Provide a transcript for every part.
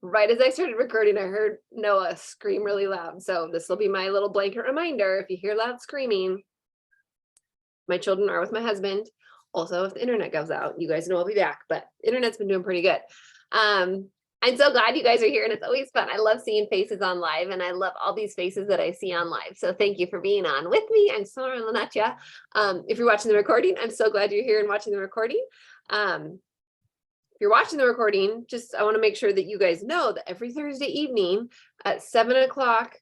Right as I started recording, I heard Noah scream really loud. So this will be my little blanket reminder. If you hear loud screaming, my children are with my husband. Also, if the internet goes out, you guys know I'll be back, but internet's been doing pretty good. I'm so glad you guys are here, and it's always fun. I love seeing faces on live, and I love all these faces that I see on live. So thank you for being on with me. I'm Sora Lanatya. If you're watching the recording, I'm so glad you're here and watching the recording. If you're watching the recording, just I want to make sure that you guys know that every Thursday evening at 7 o'clock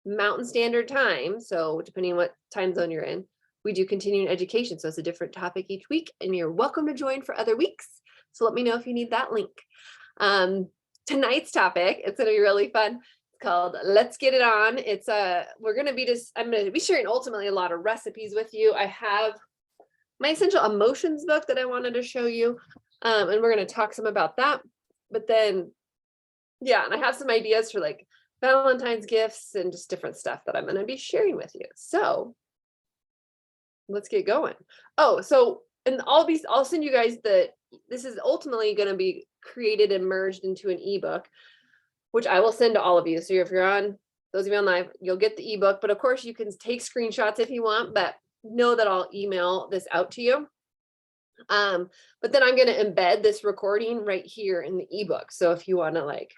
Mountain Standard Time, so depending on what time zone you're in, we do continuing education. So it's a different topic each week, and you're welcome to join for other weeks. So let me know if you need that link. Tonight's topic, it's going to be really fun. It's called Let's Get It On. It's I'm going to be sharing ultimately a lot of recipes with you. I have my Essential Emotions book that I wanted to show you. And we're going to talk some about that. But then, yeah, and I have some ideas for like Valentine's gifts and just different stuff that I'm going to be sharing with you. So let's get going. Oh, so, and I'll send you guys this is ultimately going to be created and merged into an ebook, which I will send to all of you. So if you're on, those of you on live, you'll get the ebook, but of course you can take screenshots if you want, but know that I'll email this out to you. But then I'm going to embed this recording right here in the ebook. So if you want to like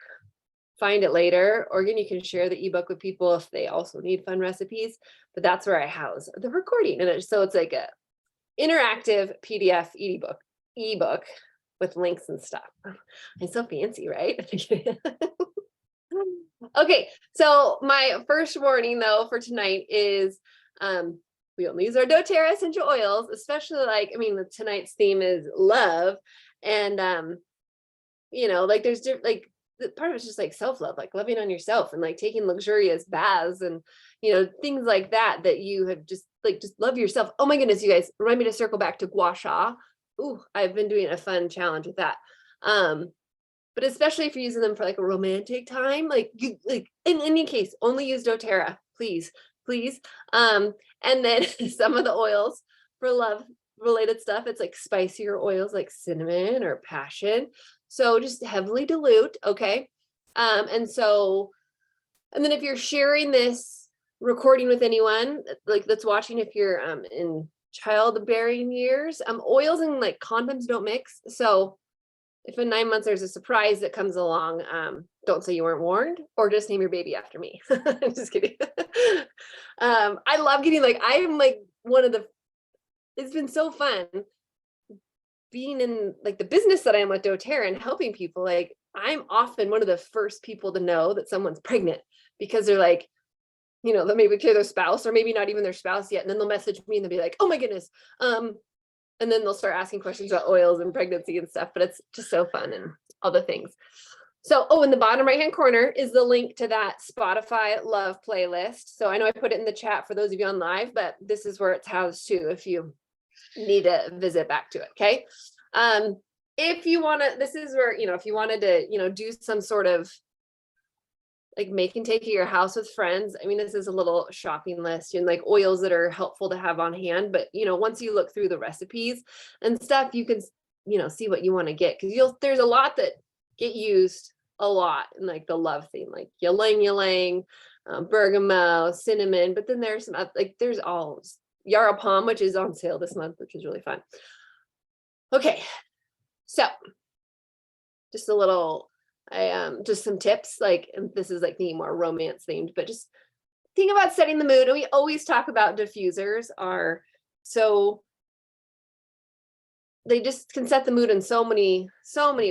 find it later, or again, you can share the ebook with people if they also need fun recipes, but that's where I house the recording. And so it's like a interactive PDF ebook with links and stuff. I'm so fancy, right? Okay, so my first warning though for tonight is we only use our doTERRA essential oils, especially like, I mean, tonight's theme is love. And like there's like the part of it's just like self-love, like loving on yourself and like taking luxurious baths and things like that you have just love yourself. Oh my goodness, you guys, remind me to circle back to gua sha. Ooh, I've been doing a fun challenge with that. But especially if you're using them for like a romantic time, like in any case, only use doTERRA, please. And then some of the oils for love related stuff, it's like spicier oils like cinnamon or passion. So just heavily dilute, okay? And then if you're sharing this recording with anyone like that's watching, if you're in childbearing years, oils and like condoms don't mix. So if in 9 months there's a surprise that comes along, don't say you weren't warned, or just name your baby after me. I'm just kidding. I love getting I'm like it's been so fun being in like the business that I am with doTERRA and helping people. Like I'm often one of the first people to know that someone's pregnant because they're like, they'll maybe clear their spouse or maybe not even their spouse yet. And then they'll message me and they'll be like, oh my goodness. And then they'll start asking questions about oils and pregnancy and stuff, but it's just so fun and all the things. So, in the bottom right-hand corner is the link to that Spotify love playlist. So I know I put it in the chat for those of you on live, but this is where it's housed too, if you need to visit back to it. Okay. If you want to, this is where, if you wanted to, do some sort of like make and take at your house with friends. I mean, this is a little shopping list and like oils that are helpful to have on hand. But, once you look through the recipes and stuff, you can, see what you want to get. Because there's a lot that get used a lot in like the love theme, like ylang ylang, bergamot, cinnamon. But then there's some like there's all Yarrow Palm, which is on sale this month, which is really fun. Okay, so just a little. Just some tips, like this is like the more romance themed, but just think about setting the mood. And we always talk about diffusers they just can set the mood in so many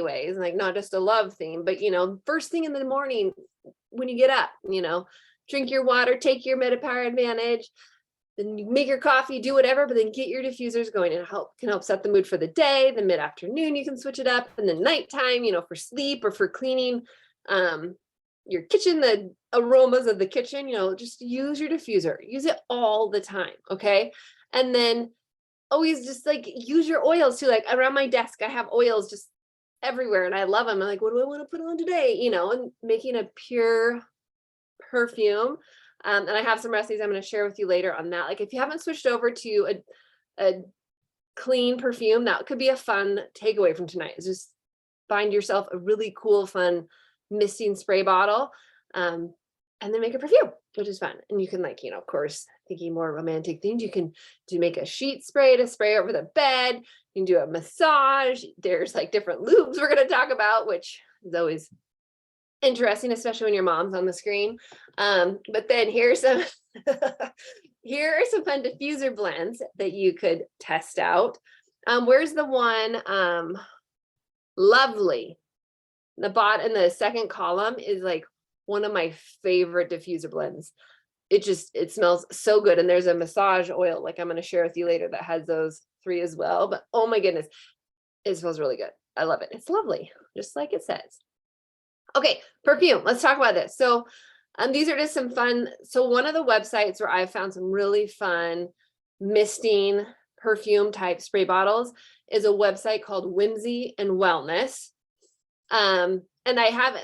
ways, like not just a love theme, but first thing in the morning when you get up, drink your water, take your METAP advantage, then you make your coffee, do whatever, but then get your diffusers going and can help set the mood for the day. Then mid-afternoon, you can switch it up. And then nighttime, for sleep or for cleaning your kitchen, the aromas of the kitchen, just use your diffuser. Use it all the time, okay? And then always just like use your oils too. Like around my desk, I have oils just everywhere and I love them. I'm like, what do I want to put on today? And making a pure perfume. And I have some recipes I'm going to share with you later on that. Like if you haven't switched over to a clean perfume, that could be a fun takeaway from tonight. It's just find yourself a really cool, fun misting spray bottle, and then make a perfume, which is fun. And you can, like, you know, of course, thinking more romantic things, you can make a sheet spray to spray over the bed. You can do a massage. There's like different lubes we're going to talk about, which is always interesting, especially when your mom's on the screen. But then here's some here are some fun diffuser blends that you could test out. Where's the one? Lovely. The bot in the second column is like one of my favorite diffuser blends. It smells so good. And there's a massage oil, like I'm going to share with you later, that has those 3 as well. But oh my goodness, it smells really good. I love it. It's lovely, just like it says. Okay, perfume. Let's talk about this. So these are just some fun. So one of the websites where I've found some really fun misting perfume type spray bottles is a website called Whimsy and Wellness. And I have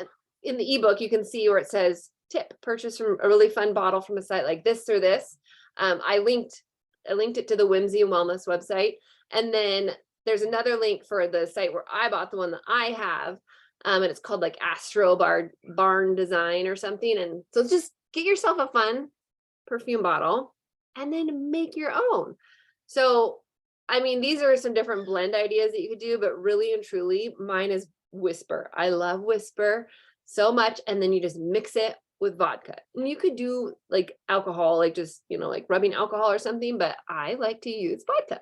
in the ebook, you can see where it says tip, purchase from a really fun bottle from a site like this or this. I linked it to the Whimsy and Wellness website. And then there's another link for the site where I bought the one that I have. And it's called like Astro Barn Design or something. And so just get yourself a fun perfume bottle and then make your own. So, I mean, these are some different blend ideas that you could do, but really and truly, mine is Whisper. I love Whisper so much. And then you just mix it with vodka. And you could do like alcohol, like just, you know, like rubbing alcohol or something, but I like to use vodka.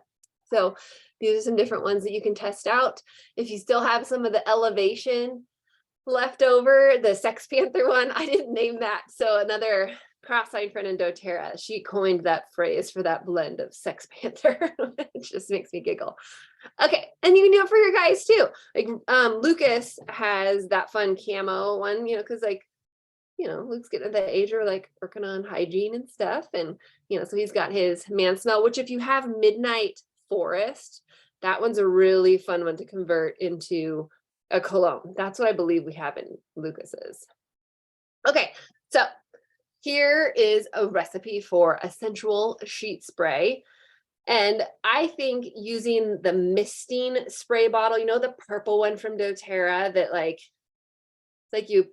So these are some different ones that you can test out. If you still have some of the Elevation left over, the Sex Panther one, I didn't name that. So another cross-eyed friend in dōTERRA, she coined that phrase for that blend of Sex Panther. It just makes me giggle. Okay, and you can do it for your guys too. Like Lucas has that fun camo one, you know, because like, you know, Luke's getting at that age where like working on hygiene and stuff. And, you know, so he's got his man smell, which if you have Midnight Forest, that one's a really fun one to convert into a cologne. That's what I believe we have in Lucas's. Okay, so here is a recipe for a sensual sheet spray. And I think using the misting spray bottle, you know, the purple one from dōTERRA that like you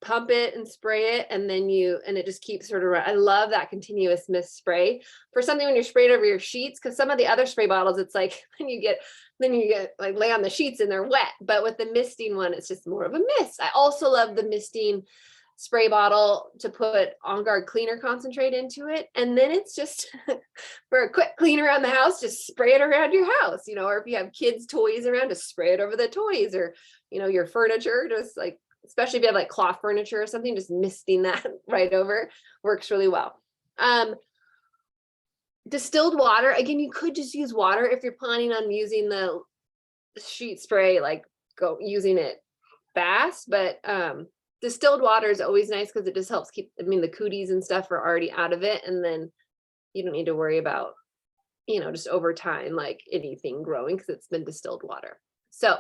pump it and spray it and then it just keeps sort of I love that continuous mist spray for something when you're spraying over your sheets, because some of the other spray bottles, it's like then you get like lay on the sheets and they're wet. But with the misting one, it's just more of a mist. I also love the misting spray bottle to put On Guard cleaner concentrate into it. And then it's just for a quick clean around the house, just spray it around your house, you know, or if you have kids' toys around, just spray it over the toys, or, you know, your furniture, just like, especially if you have like cloth furniture or something, just misting that right over works really well. Distilled water, again, you could just use water if you're planning on using the sheet spray, like using it fast, but distilled water is always nice because it just helps keep, I mean, the cooties and stuff are already out of it, and then you don't need to worry about, you know, just over time, like anything growing because it's been distilled water. So,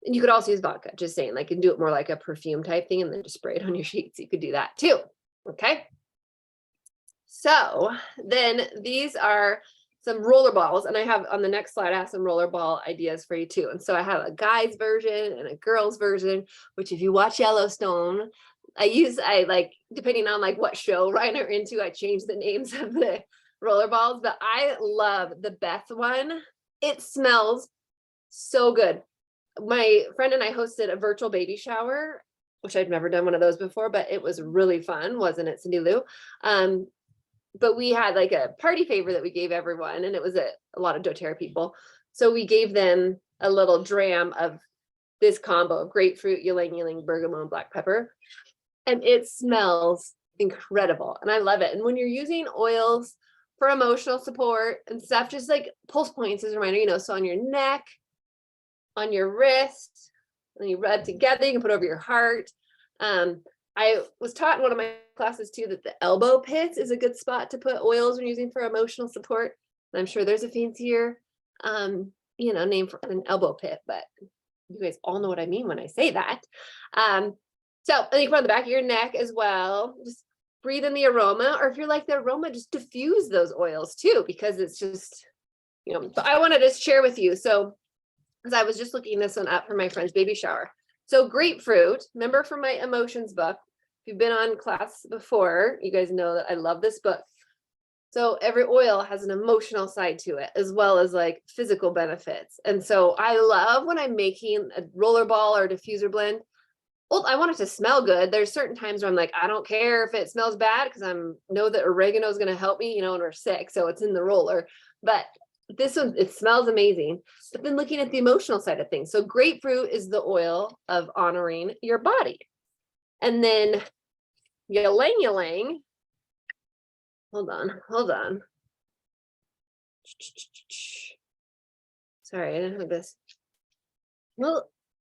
and you could also use vodka, just saying, like, and do it more like a perfume type thing and then just spray it on your sheets. You could do that too. Okay. So then these are some roller balls, and I have on the next slide, I have some roller ball ideas for you too. And so I have a guy's version and a girl's version, which if you watch Yellowstone, I like, depending on like what show Ryan are into, I change the names of the roller balls, but I love the Beth one. It smells so good. My friend and I hosted a virtual baby shower, which I'd never done one of those before, but it was really fun, wasn't it, Cindy Lou? But we had like a party favor that we gave everyone, and it was a lot of dōTERRA people. So we gave them a little dram of this combo of grapefruit, ylang-ylang, bergamot, and black pepper. And it smells incredible. And I love it. And when you're using oils for emotional support and stuff, just like pulse points as a reminder, you know, so on your neck, on your wrist, and you rub together, you can put over your heart. I was taught in one of my classes too that the elbow pit is a good spot to put oils when using for emotional support. And I'm sure there's a fancier, you know, name for an elbow pit, but you guys all know what I mean when I say that. So and you can put on the back of your neck as well. Just breathe in the aroma, or if you're like the aroma, just diffuse those oils too, because it's just, you know. So I want to just share with you. So because I was just looking this one up for my friend's baby shower. So grapefruit, remember from my emotions book, if you've been on class before, you guys know that I love this book. So every oil has an emotional side to it, as well as like physical benefits. And so I love when I'm making a roller ball or diffuser blend. Well, I want it to smell good. There's certain times where I'm like, I don't care if it smells bad because I know that oregano is going to help me, when we're sick. So it's in the roller. But this one, it smells amazing. But then looking at the emotional side of things. So grapefruit is the oil of honoring your body. And then ylang ylang. Hold on. Sorry, I didn't have this. Well,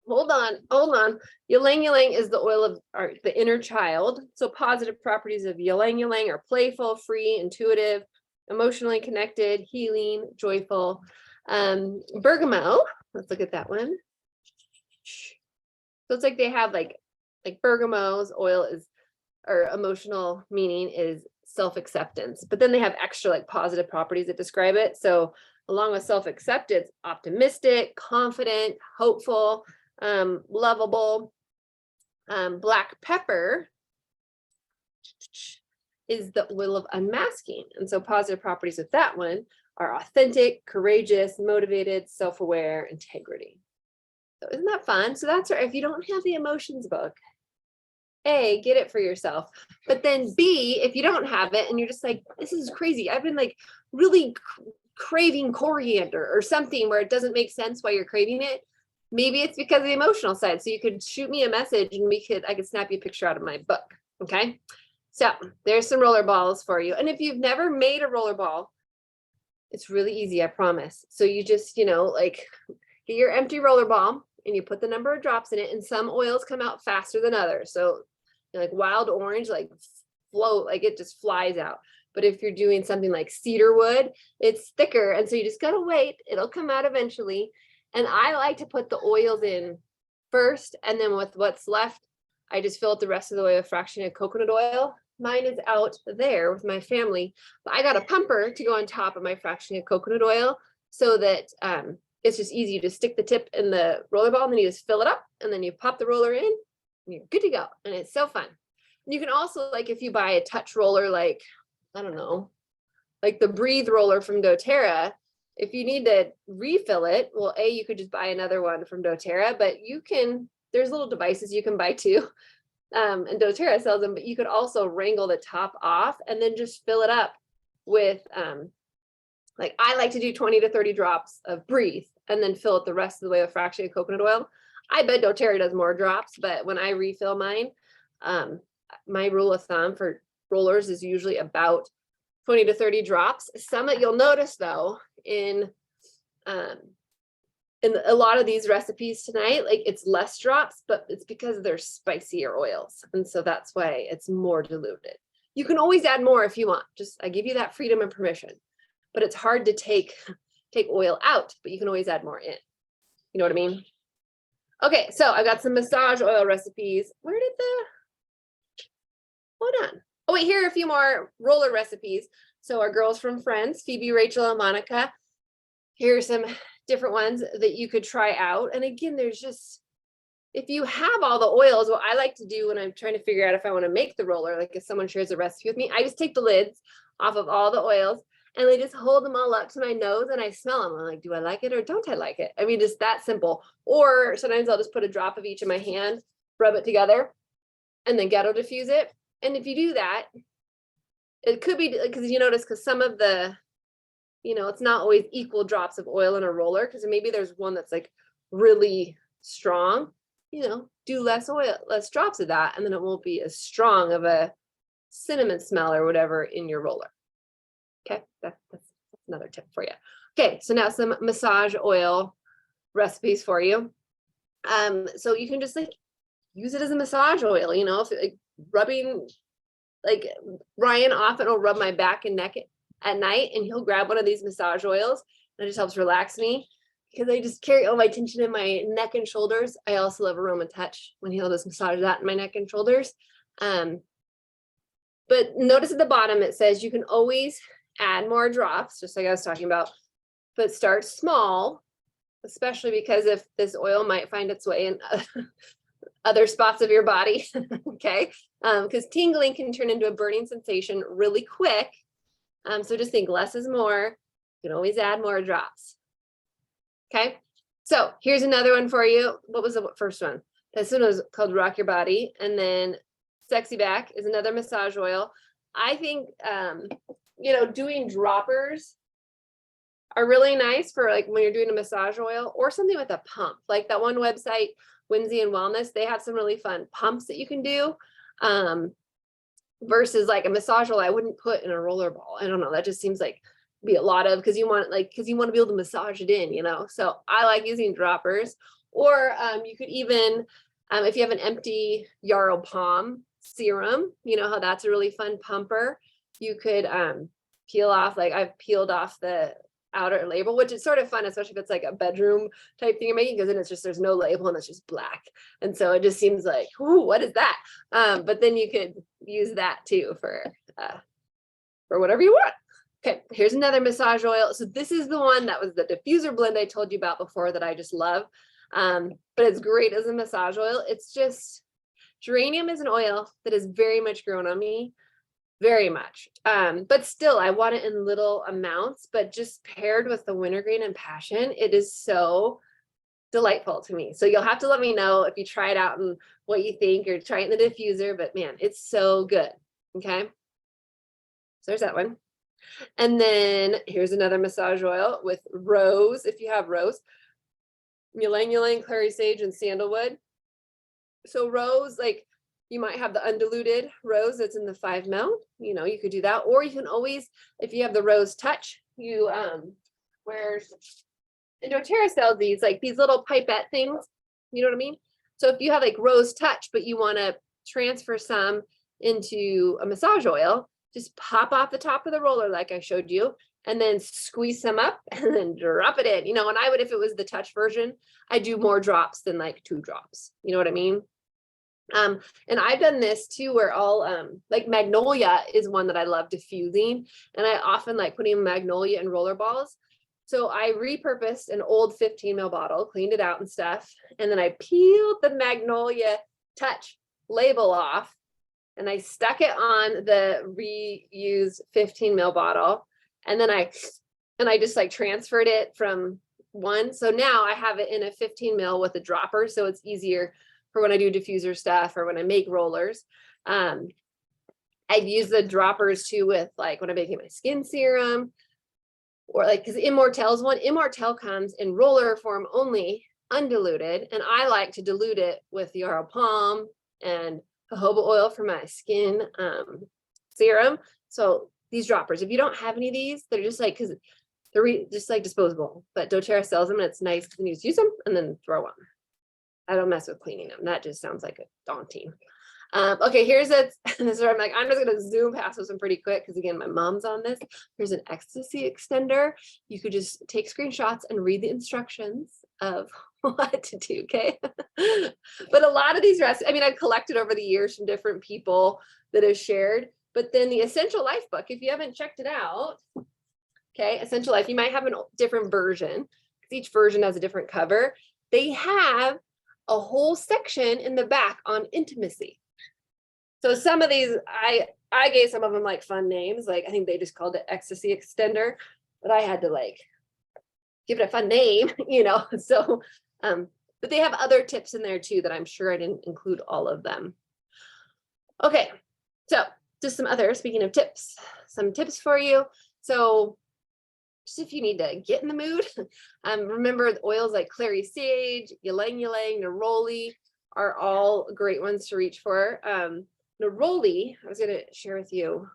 hold on. Ylang ylang is the oil of the inner child. So positive properties of ylang ylang are playful, free, intuitive, emotionally connected, healing, joyful. Bergamot, let's look at that one. So it's like they have like bergamot's oil is, or emotional meaning is self-acceptance, but then they have extra like positive properties that describe it. So along with self-acceptance, optimistic, confident, hopeful, lovable. Black pepper is the oil of unmasking. And so positive properties of that one are authentic, courageous, motivated, self-aware, integrity. So isn't that fun? So that's right. If you don't have the emotions book, A, get it for yourself. But then B, if you don't have it and you're just like, this is crazy. I've been like really craving coriander or something where it doesn't make sense why you're craving it. Maybe it's because of the emotional side. So you could shoot me a message and I could snap you a picture out of my book. Okay. So there's some roller balls for you. And if you've never made a roller ball, it's really easy, I promise. So you just, like get your empty roller ball and you put the number of drops in it, and some oils come out faster than others. So like wild orange, like float, like it just flies out. But if you're doing something like cedar wood, it's thicker. And so you just gotta wait, it'll come out eventually. And I like to put the oils in first, and then with what's left, I just fill it the rest of the way with fractionated coconut oil. Mine is out there with my family, but I got a pumper to go on top of my fractionated coconut oil so that it's just easy to stick the tip in the roller ball, and then you just fill it up, and then you pop the roller in, and you're good to go. And it's so fun. And you can also, like if you buy a touch roller, like, I don't know, like the Breathe roller from dōTERRA, if you need to refill it, well, you could just buy another one from dōTERRA, but there's little devices you can buy too. And dōTERRA sells them, but you could also wrangle the top off and then just fill it up with, like I like to do 20 to 30 drops of Breathe and then fill it the rest of the way with fractionated coconut oil. I bet dōTERRA does more drops, but when I refill mine, my rule of thumb for rollers is usually about 20 to 30 drops. Some that you'll notice though in a lot of these recipes tonight, like it's less drops, but it's because they're spicier oils. And so that's why it's more diluted. You can always add more if you want. Just, I give you that freedom and permission, but it's hard to take oil out, but you can always add more in. You know what I mean? Okay, so I got some massage oil recipes. Hold on. Oh wait, here are a few more roller recipes. So our girls from Friends, Phoebe, Rachel, and Monica. Here are some different ones that you could try out. And again, there's just, if you have all the oils, what I like to do when I'm trying to figure out if I want to make the roller, like if someone shares a recipe with me, I just take the lids off of all the oils and I just hold them all up to my nose and I smell them. I'm like, do I like it or don't I like it? I mean, just that simple. Or sometimes I'll just put a drop of each in my hand, rub it together, and then ghetto diffuse it. And if you do that, it could be because you notice, because some of the, it's not always equal drops of oil in a roller, because maybe there's one that's like really strong, do less oil, less drops of that, and then it won't be as strong of a cinnamon smell or whatever in your roller. Okay, that's another tip for you. Okay, so now some massage oil recipes for you. So you can just like use it as a massage oil, if like rubbing, like Ryan often will rub my back and neck at night and he'll grab one of these massage oils and it just helps relax me because I just carry all my tension in my neck and shoulders. I also love aroma touch when he'll just massage that in my neck and shoulders. But notice at the bottom it says you can always add more drops, just like I was talking about, but start small especially because if this oil might find its way in other spots of your body, okay? Because tingling can turn into a burning sensation really quick. So just think less is more. You can always add more drops. Okay, so here's another one for you. What was the first one? This one was called Rock Your Body. And then Sexy Back is another massage oil. I think, you know, doing droppers are really nice for like when you're doing a massage oil or something with a pump. Like that one website, Whimsy and Wellness, they have some really fun pumps that you can do. Versus like a massage oil I wouldn't put in a roller ball. I don't know, that just seems like be a lot of, because you want to be able to massage it in, you know. So I like using droppers. Or you could even, if you have an empty Yarrow Palm serum, you know how that's a really fun pumper. You could peel off, like I've peeled off the outer label, which is sort of fun, especially if it's like a bedroom type thing you're making, because then it's just, there's no label and it's just black. And so it just seems like, ooh, what is that? But then you could use that too for whatever you want. Okay, here's another massage oil. So this is the one that was the diffuser blend I told you about before that I just love. But it's great as a massage oil. It's just, geranium is an oil that is very much grown on me. Very much. But still, I want it in little amounts, but just paired with the wintergreen and passion, it is so delightful to me. So you'll have to let me know if you try it out and what you think, or try it in the diffuser, but man, it's so good. Okay. So there's that one. And then here's another massage oil with rose. If you have rose, ylang ylang, clary sage, and sandalwood. So rose, like, you might have the undiluted rose that's in the 5 ml, you know, you could do that. Or you can always, if you have the rose touch, you, and doTERRA sells these, like these little pipette things, you know what I mean? So if you have like rose touch, but you want to transfer some into a massage oil, just pop off the top of the roller like I showed you, and then squeeze some up and then drop it in. You know, and I would, if it was the touch version, I do more drops than like 2 drops. You know what I mean? And I've done this too, where I'll, like magnolia is one that I love diffusing, and I often like putting magnolia in roller balls. So I repurposed an old 15 ml bottle, cleaned it out and stuff, and then I peeled the magnolia touch label off, and I stuck it on the reused 15 ml bottle, and then I just like transferred it from one. So now I have it in a 15 ml with a dropper, so it's easier for when I do diffuser stuff or when I make rollers. I've used the droppers too with like when I'm making my skin serum, or like, because Immortelle comes in roller form only, undiluted, and I like to dilute it with Yarrow Palm and jojoba oil for my skin serum. So these droppers, if you don't have any of these, they're just like, because they're just like disposable, but doTERRA sells them and it's nice because you just use them and then throw them. I don't mess with cleaning them. That just sounds like a daunting. Okay, here's it. This is where I'm like, I'm just going to zoom past this one pretty quick because again, my mom's on this. Here's an ecstasy extender. You could just take screenshots and read the instructions of what to do, okay? But a lot of these recipes, I mean, I've collected over the years from different people that have shared, but then the Essential Life book, if you haven't checked it out, okay, Essential Life, you might have a different version because each version has a different cover. They have a whole section in the back on intimacy. So some of these, I gave some of them like fun names, like I think they just called it ecstasy extender, but I had to like give it a fun name, you know. So, but they have other tips in there too that I'm sure I didn't include all of them. Okay, so just some other, speaking of tips, some tips for you. So just if you need to get in the mood, remember the oils like clary sage, ylang ylang, neroli are all great ones to reach for. Neroli, I was going to share with you.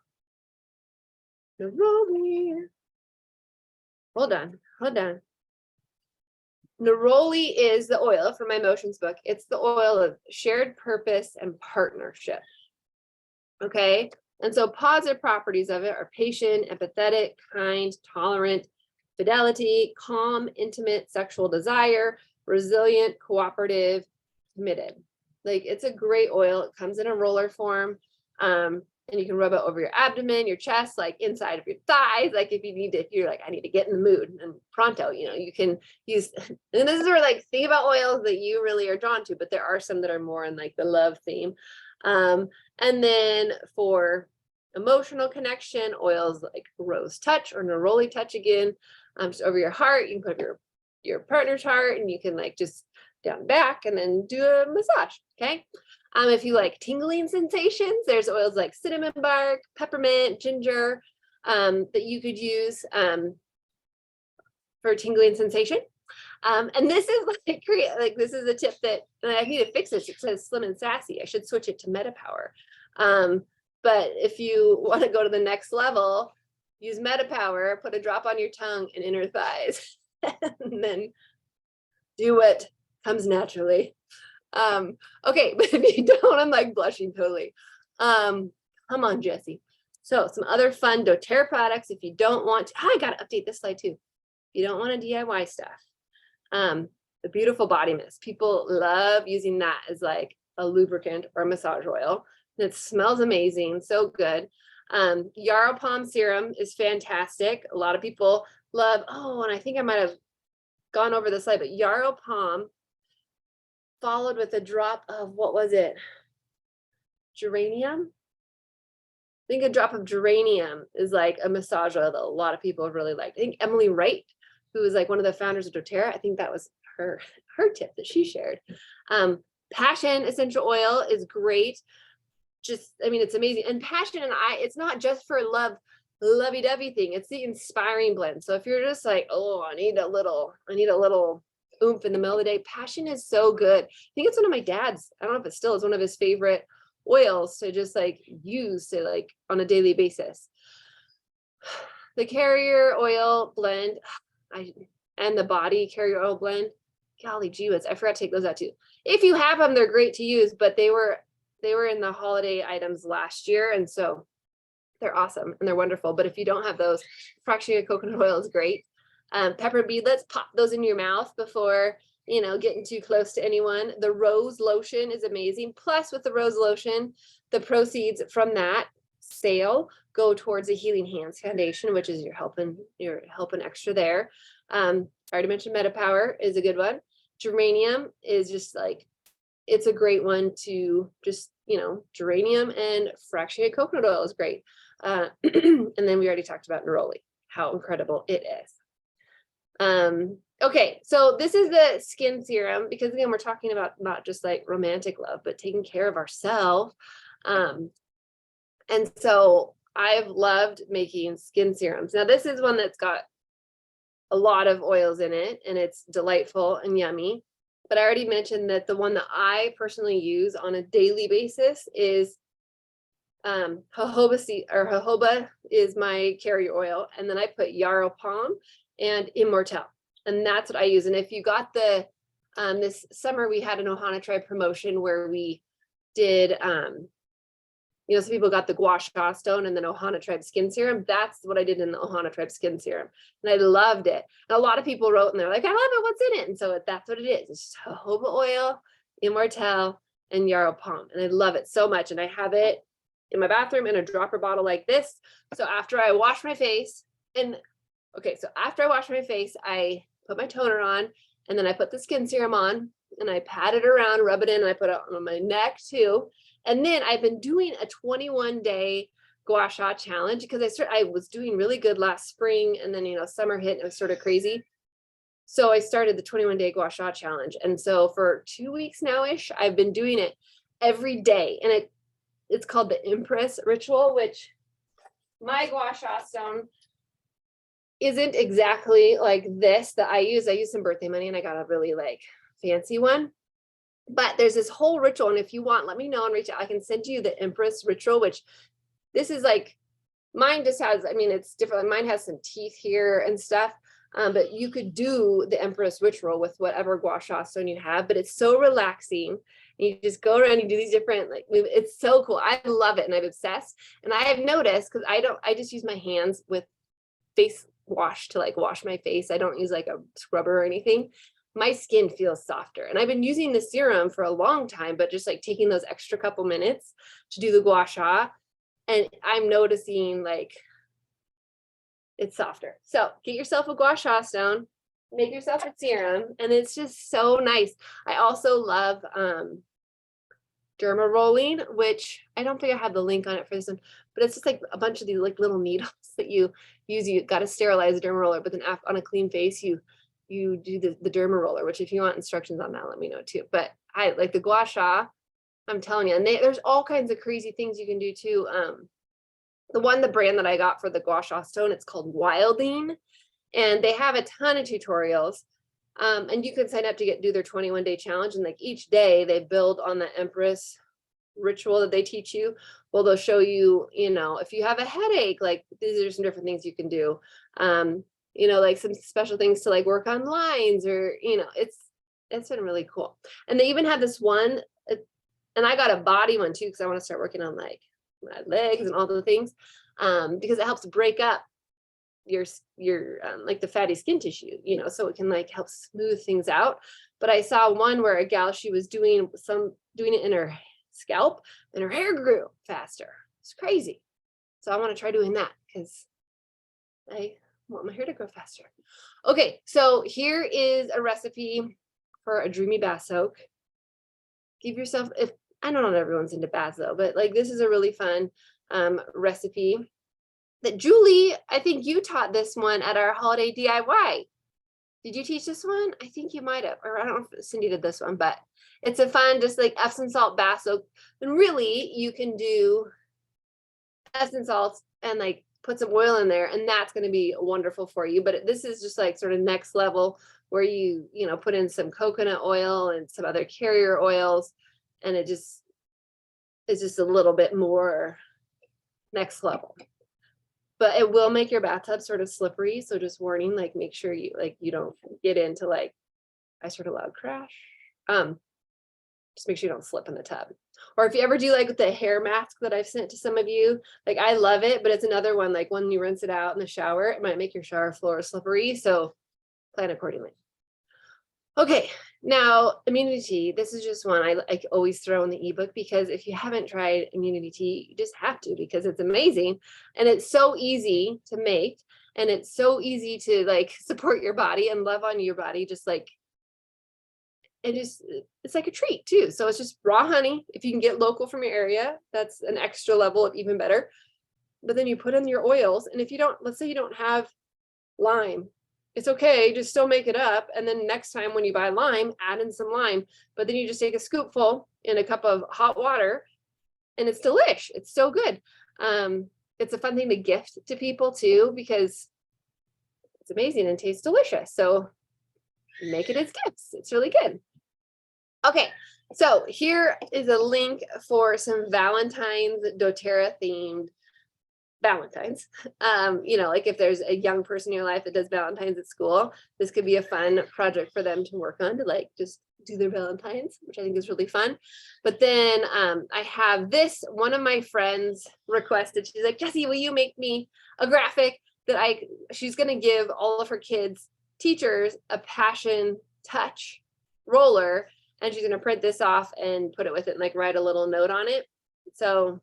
Neroli. Hold on. Neroli is the oil from my emotions book. It's the oil of shared purpose and partnership. Okay. And so positive properties of it are patient, empathetic, kind, tolerant, fidelity, calm, intimate, sexual desire, resilient, cooperative, committed. Like it's a great oil. It comes in a roller form. And you can rub it over your abdomen, your chest, like inside of your thighs. Like if you need to, if you're like, I need to get in the mood and pronto, you know, you can use, and this is where like, think about oils that you really are drawn to, but there are some that are more in like the love theme. And then for emotional connection, oils like Rose Touch or Neroli Touch again, just over your heart. You can put your partner's heart, and you can like just down back and then do a massage. Okay. If you like tingling sensations, there's oils like cinnamon bark, peppermint, ginger, that you could use for tingling sensation. And this is like this is a tip that, and I need to fix this. It says Slim and Sassy. I should switch it to MetaPower. But if you want to go to the next level, use MetaPower, put a drop on your tongue and inner thighs, and then do what comes naturally. Okay, but if you don't, I'm like blushing totally. Come on, Jessi. So some other fun doTERRA products. If you don't want to, I gotta update this slide too. If you don't want to DIY stuff, the beautiful body mist. People love using that as like a lubricant or a massage oil. And it smells amazing, so good. Yarrow Palm serum is fantastic. A lot of people love, oh, and I think I might have gone over the slide, but Yarrow Palm followed with a drop of, what was it? Geranium? I think a drop of geranium is like a massage oil that a lot of people have really liked. I think Emily Wright, who was like one of the founders of doTERRA, I think that was her tip that she shared. Passion essential oil is great. Just, I mean, it's amazing. And passion and it's not just for lovey-dovey thing. It's the inspiring blend. So if you're just like, oh, I need a little oomph in the middle of the day, passion is so good. I think it's one of my dad's, I don't know if it still is one of his favorite oils to just like use to like on a daily basis. The carrier oil blend and the body carrier oil blend, golly gee whiz, I forgot to take those out too. If you have them, they're great to use, but they were in the holiday items last year, and so they're awesome and they're wonderful. But if you don't have those, fractionated coconut oil is great. Pepper beadlets, pop those in your mouth before, you know, getting too close to anyone. The rose lotion is amazing. Plus, with the rose lotion, the proceeds from that sale go towards a Healing Hands Foundation, which is you're helping extra there. I already mentioned MetaPower is a good one. Geranium is just like, it's a great one to just, you know, geranium and fractionated coconut oil is great. And then we already talked about neroli, how incredible it is. Okay, so this is the skin serum, because again, we're talking about not just like romantic love, but taking care of ourselves. And so I've loved making skin serums. Now this is one that's got a lot of oils in it, and it's delightful and yummy. But I already mentioned that the one that I personally use on a daily basis is jojoba is my carrier oil, and then I put Yarrow Palm and Immortelle, and that's what I use. And if you got the this summer we had an Ōhana Tribe promotion where we did you know, some people got the gua sha stone and then Ōhana Tribe skin serum. That's what I did in the Ōhana Tribe skin serum, and I loved it. And a lot of people wrote and they're like, I love it, what's in it? And so that's what it is. It's just jojoba oil, Immortelle, and Yarrow Palm, and I love it so much. And I have it in my bathroom in a dropper bottle like this. So after I wash my face, I put my toner on, and then I put the skin serum on, and I pat it around, rub it in, and I put it on my neck too. And then I've been doing a 21-day gua sha challenge because I was doing really good last spring, and then, you know, summer hit and it was sort of crazy. So I started the 21-day gua sha challenge. And so for 2 weeks now-ish, I've been doing it every day. And it's called the Empress Ritual, which my gua sha stone isn't exactly like this that I use. I use some birthday money, and I got a really like fancy one. But there's this whole ritual, and if you want, let me know and reach out. I can send you the Empress Ritual, which this is like, mine just has, I mean, it's different. Mine has some teeth here and stuff, but you could do the Empress Ritual with whatever gua sha stone you have, but it's so relaxing. And you just go around and do these different, like, it's so cool. I love it, and I'm obsessed. And I have noticed, because I just use my hands with face wash to like wash my face. I don't use like a scrubber or anything. My skin feels softer, and I've been using the serum for a long time, but just like taking those extra couple minutes to do the gua sha, And I'm noticing like it's softer. So get yourself a gua sha stone, make yourself a serum, and it's just so nice. I also love derma rolling, which I don't think I have the link on it for this one, but it's just like a bunch of these like little needles that you use. You got to sterilize a derma roller, but then on a clean face, you do the derma roller, which if you want instructions on that, let me know too. But I like the gua sha, I'm telling you, and there's all kinds of crazy things you can do too. The brand that I got for the gua sha stone, it's called Wilding, and they have a ton of tutorials. And you can sign up to do their 21-day challenge. And like each day they build on the Empress ritual that they teach you. Well, they'll show you, you know, if you have a headache, like these are some different things you can do. You know, like some special things to like work on lines, or, you know, it's been really cool. And they even have this one, and I got a body one too, because I want to start working on like my legs and all the things, because it helps break up your like the fatty skin tissue, you know, so it can like help smooth things out. But I saw one where a gal, she was doing it in her scalp, and her hair grew faster. It's crazy. So I want to try doing that because I want my hair to grow faster. Okay, so here is a recipe for a dreamy bath soak. Give yourself, if I don't know if everyone's into baths though, but like this is a really fun recipe that Julie, I think you taught this one at our holiday DIY. Did you teach this one? I think you might have, or I don't know if Cindy did this one, but it's a fun, just like Epsom salt bath soak. And really you can do Epsom salts and like put some oil in there, and that's going to be wonderful for you. But this is just like sort of next level, where you know, put in some coconut oil and some other carrier oils, and it's just a little bit more next level. But it will make your bathtub sort of slippery. So just warning, like make sure you don't get into like, I sort of loud crash. Just make sure you don't slip in the tub. Or if you ever do like the hair mask that I've sent to some of you, like I love it, but it's another one, like when you rinse it out in the shower, it might make your shower floor slippery. So plan accordingly. Okay, now immunity tea. This is just one I always throw in the ebook, because if you haven't tried immunity tea, you just have to, because it's amazing and it's so easy to make, and it's so easy to like support your body and love on your body, just like it's like a treat too. So it's just raw honey. If you can get local from your area, that's an extra level of even better. But then you put in your oils, and if you don't, let's say you don't have lime, it's okay, just still make it up. And then next time when you buy lime, add in some lime, but then you just take a scoopful in a cup of hot water, and it's delish. It's so good. It's a fun thing to gift to people too, because it's amazing and tastes delicious. So make it as gifts. It's really good. Okay, so here is a link for some Valentine's doTERRA themed Valentine's. You know, like if there's a young person in your life that does Valentine's at school, this could be a fun project for them to work on, to like just do their Valentine's, which I think is really fun. But then I have this, one of my friends requested, she's like, Jessi, will you make me a graphic that she's going to give all of her kids teachers a passion touch roller, and she's going to print this off and put it with it and like write a little note on it. So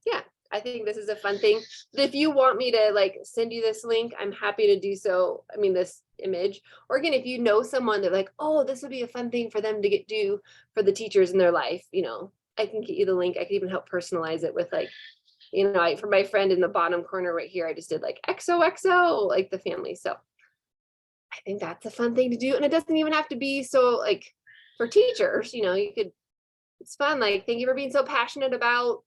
yeah, I think this is a fun thing. But if you want me to like send you this link, I'm happy to do so. I mean, this image, or again, if you know someone that like, oh, this would be a fun thing for them to do for the teachers in their life, you know, I can get you the link. I can even help personalize it with like, you know, for my friend in the bottom corner right here, I just did like XOXO, like the family. So I think that's a fun thing to do. And it doesn't even have to be so like for teachers, you know, it's fun. Like, thank you for being so passionate about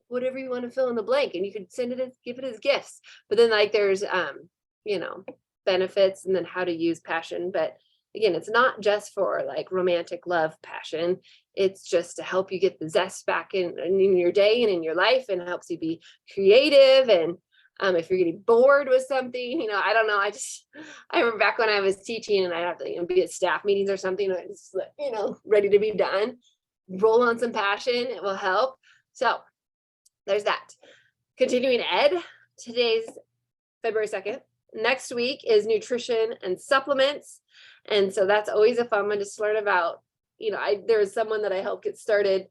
whatever you want to fill in the blank, and you could send it as, give it as gifts. But then like there's you know, benefits, and then how to use passion. But again, it's not just for like romantic love passion. It's just to help you get the zest back in your day and in your life, and helps you be creative. And if you're getting bored with something, you know, I don't know. I remember back when I was teaching, and I'd have to, you know, be at staff meetings or something, and it's, you know, ready to be done. Roll on some passion, it will help. So there's that. Continuing ed, today's February 2nd. Next week is nutrition and supplements. And so that's always a fun one to learn about. You know, there's someone that I helped get started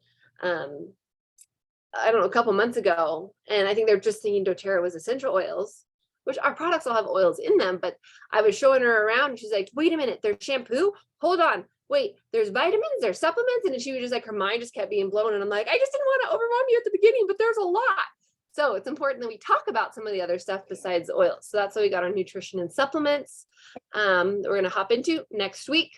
I don't know, a couple months ago, and I think they're just thinking doTERRA was essential oils, which our products all have oils in them, but I was showing her around and she's like, wait a minute, there's shampoo? Hold on, wait, there's vitamins, there's supplements. And she was just like, her mind just kept being blown. And I'm like, I just didn't want to overwhelm you at the beginning, but there's a lot. So it's important that we talk about some of the other stuff besides oils. So that's why we got our nutrition and supplements we're going to hop into next week.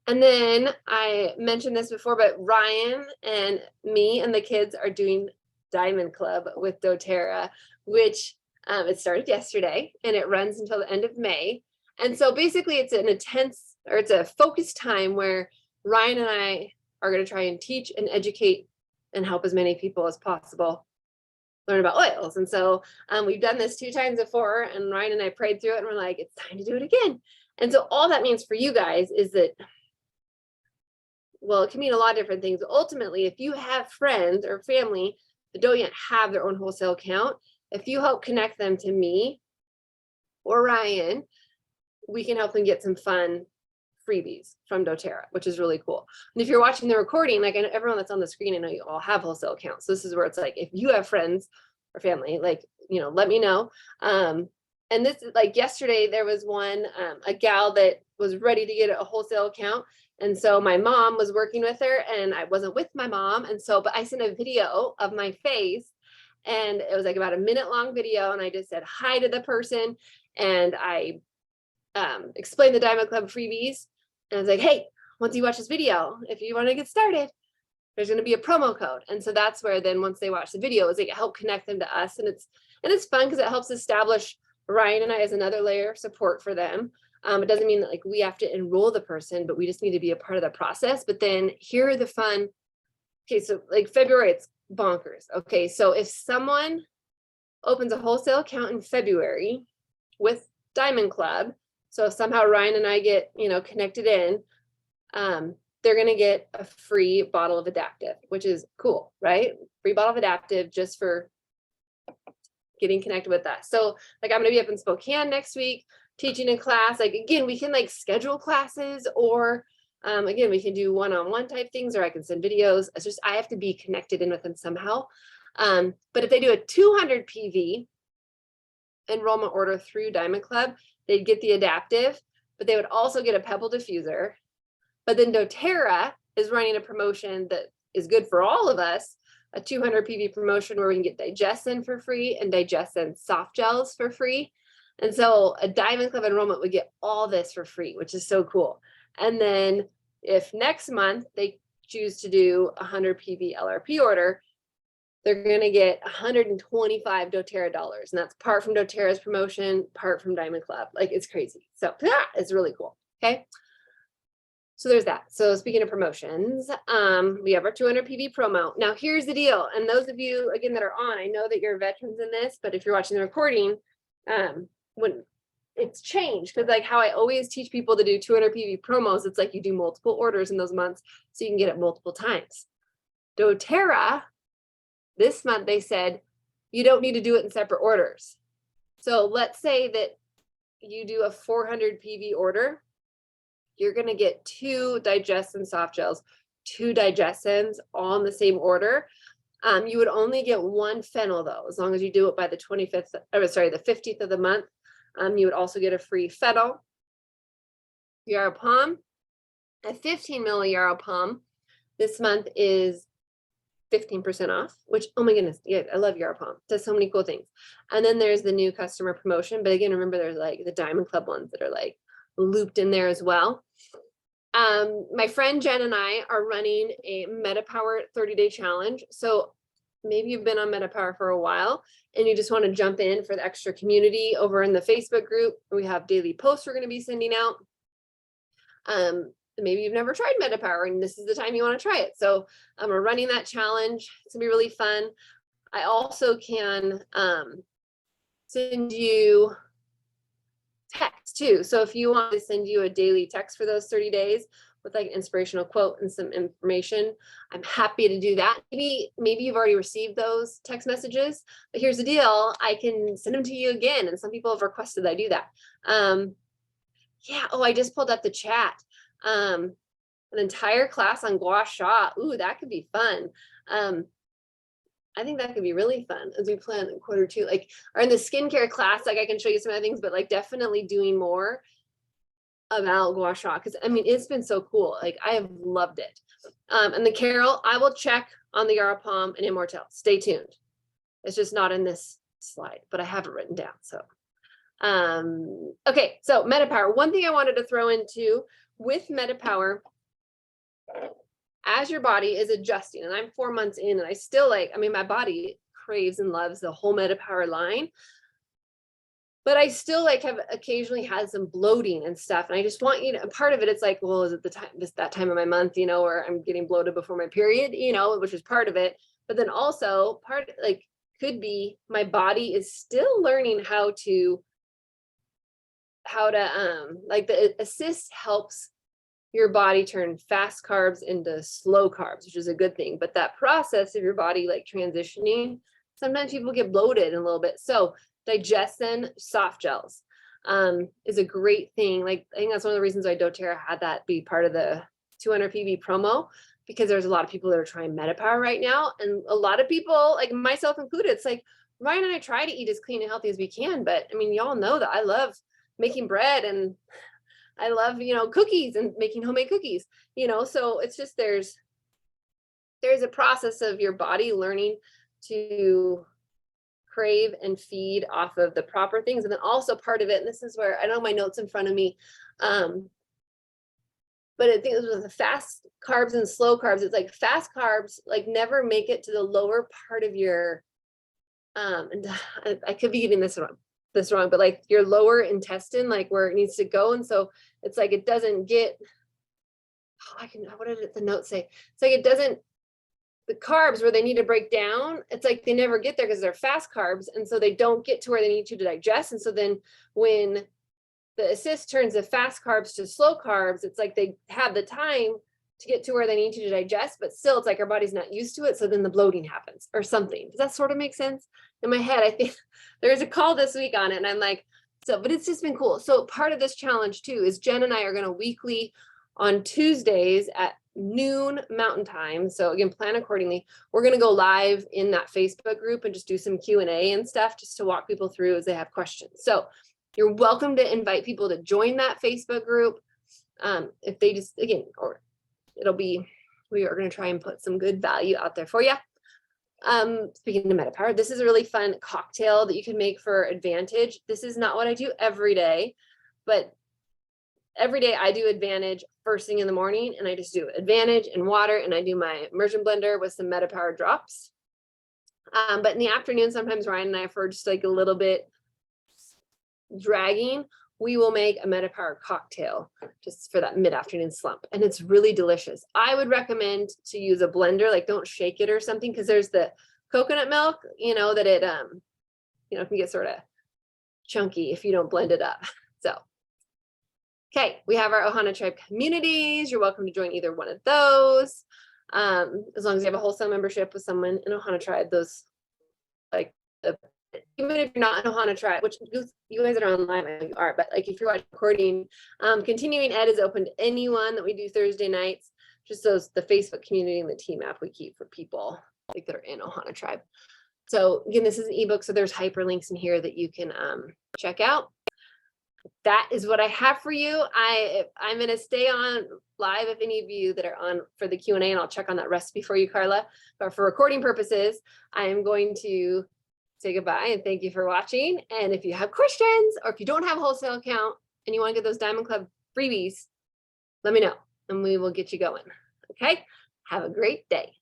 And then I mentioned this before, but Ryan and me and the kids are doing Diamond Club with doTERRA, which it started yesterday and it runs until the end of May. And so basically it's an intense, or it's a focused time where Ryan and I are going to try and teach and educate and help as many people as possible learn about oils. And so we've done this 2 times before, and Ryan and I prayed through it and we're like, it's time to do it again. And so all that means for you guys is that, well, it can mean a lot of different things. Ultimately, if you have friends or family that don't yet have their own wholesale account, if you help connect them to me or Ryan, we can help them get some fun freebies from doTERRA, which is really cool. And if you're watching the recording, like I know everyone that's on the screen, I know you all have wholesale accounts. So this is where it's like, if you have friends or family, like, you know, let me know. And this is like yesterday, there was one, a gal that was ready to get a wholesale account. And so my mom was working with her and I wasn't with my mom. And so, but I sent a video of my face and it was like about a minute-long video. And I just said hi to the person. And I explained the Diamond Club freebies. And I was like, hey, once you watch this video, if you want to get started, there's going to be a promo code. And so that's where then once they watch the video, it's like it helped connect them to us. And it's fun because it helps establish Ryan and I as another layer of support for them. It doesn't mean that like we have to enroll the person, but we just need to be a part of the process. But then here are the fun. Okay, so like February, it's bonkers. Okay, so if someone opens a wholesale account in February with Diamond Club, so if somehow Ryan and I get, you know, connected in, they're going to get a free bottle of Adaptive, which is cool, right? Free bottle of Adaptive just for getting connected with us. So like I'm going to be up in Spokane next week teaching in class. Like, again, we can like schedule classes or again, we can do one-on-one type things, or I can send videos. It's just, I have to be connected in with them somehow. But if they do a 200 PV enrollment order through Diamond Club, they'd get the Adaptive, but they would also get a Pebble diffuser. But then doTERRA is running a promotion that is good for all of us, a 200 PV promotion where we can get Digestin for free and Digestin soft gels for free. And so a Diamond Club enrollment would get all this for free, which is so cool. And then if next month they choose to do a 100 PV LRP order, they're going to get 125 doTERRA dollars. And that's part from doTERRA's promotion, part from Diamond Club. Like, it's crazy. So yeah, it's really cool. Okay. So there's that. So speaking of promotions, we have our 200 PV promo. Now here's the deal. And those of you, again, that are on, I know that you're veterans in this, but if you're watching the recording, when it's changed, because like how I always teach people to do 200 PV promos, it's like you do multiple orders in those months so you can get it multiple times. doTERRA, this month they said you don't need to do it in separate orders. So let's say that you do a 400 PV order, you're going to get 2 Digestin soft gels, 2 Digestins all in the same order. You would only get 1 phenol though, as long as you do it by the 25th, or sorry, the 15th of the month. You would also get a free phenol. Yarrow Palm, a 15 ml Yarrow Palm this month is 15% off, which, oh my goodness, yeah, I love Yarrow Palm. Does so many cool things. And then there's the new customer promotion. But again, remember there's like the Diamond Club ones that are like looped in there as well. My friend Jen and I are running a MetaPower 30-day challenge. So maybe you've been on MetaPower for a while and you just want to jump in for the extra community over in the Facebook group. We have daily posts we're going to be sending out. Maybe you've never tried MetaPower and this is the time you want to try it. So we're running that challenge. It's gonna be really fun. I also can send you text too. So if you want to send you a daily text for those 30 days with like an inspirational quote and some information, I'm happy to do that. Maybe you've already received those text messages, but here's the deal. I can send them to you again. And some people have requested that I do that. Yeah. Oh, I just pulled up the chat. An entire class on gua sha. Ooh, that could be fun. I think that could be really fun as we plan in Q2, like, or in the skincare class, like I can show you some other things, but like definitely doing more about gua sha, because I mean, it's been so cool. Like I have loved it. And the Carol, I will check on the Yara Palm and Immortelle. Stay tuned. It's just not in this slide, but I have it written down. So, okay. So MetaPower, one thing I wanted to throw into with MetaPower, as your body is adjusting, and I'm 4 months in and I still like, I mean, my body craves and loves the whole MetaPower line, but I still like have occasionally had some bloating and stuff. And I just want you to, part of it, it's like, well, is it the time, that time of my month, you know, where I'm getting bloated before my period, you know, which is part of it. But then also part, like, could be my body is still learning how to like the assist helps your body turn fast carbs into slow carbs, which is a good thing. But that process of your body like transitioning, sometimes people get bloated a little bit. So Digestin soft gels is a great thing. Like I think that's one of the reasons why dōTERRA had that be part of the 200 PV promo, because there's a lot of people that are trying MetaPower right now. And a lot of people, like myself included, it's like, Ryan and I try to eat as clean and healthy as we can. But I mean, y'all know that I love making bread and I love, you know, cookies and making homemade cookies, you know, so it's just, there's a process of your body learning to crave and feed off of the proper things. And then also part of it, and this is where I don't have my notes in front of me, but I think it was the fast carbs and slow carbs. It's like fast carbs, like never make it to the lower part of your, and I could be getting this wrong, but like your lower intestine, like where it needs to go. And so it's like, it doesn't get, what did the note say? It's like, it doesn't, the carbs where they need to break down, it's like they never get there because they're fast carbs. And so they don't get to where they need to digest. And so then when the assist turns the fast carbs to slow carbs, it's like they have the time to get to where they need to digest, but still it's like our body's not used to it. So then the bloating happens or something. Does that sort of make sense? In my head, I think there's a call this week on it and I'm like, so, but it's just been cool. So part of this challenge too is Jen and I are going to weekly on Tuesdays at noon Mountain Time. So again, plan accordingly. We're going to go live in that Facebook group and just do some Q&A and stuff just to walk people through as they have questions. So you're welcome to invite people to join that Facebook group. If they just, again, or it'll be, we are going to try and put some good value out there for you. Speaking of MetaPower, this is a really fun cocktail that you can make for Advantage. This is not what I do every day, but every day I do Advantage first thing in the morning, and I just do Advantage and water, and I do my immersion blender with some MetaPower drops. But in the afternoon, sometimes Ryan and I, for just like a little bit dragging, we will make a MetaPower cocktail just for that mid-afternoon slump. And it's really delicious. I would recommend to use a blender, like don't shake it or something, because there's the coconut milk, you know, that it, you know, can get sort of chunky if you don't blend it up. So, okay, we have our Ōhana Tribe communities. You're welcome to join either one of those. As long as you have a wholesale membership with someone in Ōhana Tribe, those, like, even if you're not in Ōhana Tribe, which you guys that are online, I know you are, but like if you're watching recording, Continuing Ed is open to anyone that we do Thursday nights, just those, the Facebook community and the team app we keep for people like that are in Ōhana Tribe. So again, this is an ebook, so there's hyperlinks in here that you can check out. That is what I have for you. I'm going to stay on live if any of you that are on for the Q&A, and I'll check on that recipe for you, Carla. But for recording purposes, I'm going to say goodbye and thank you for watching. And if you have questions or if you don't have a wholesale account and you want to get those Diamond Club freebies, let me know and we will get you going. Okay. Have a great day.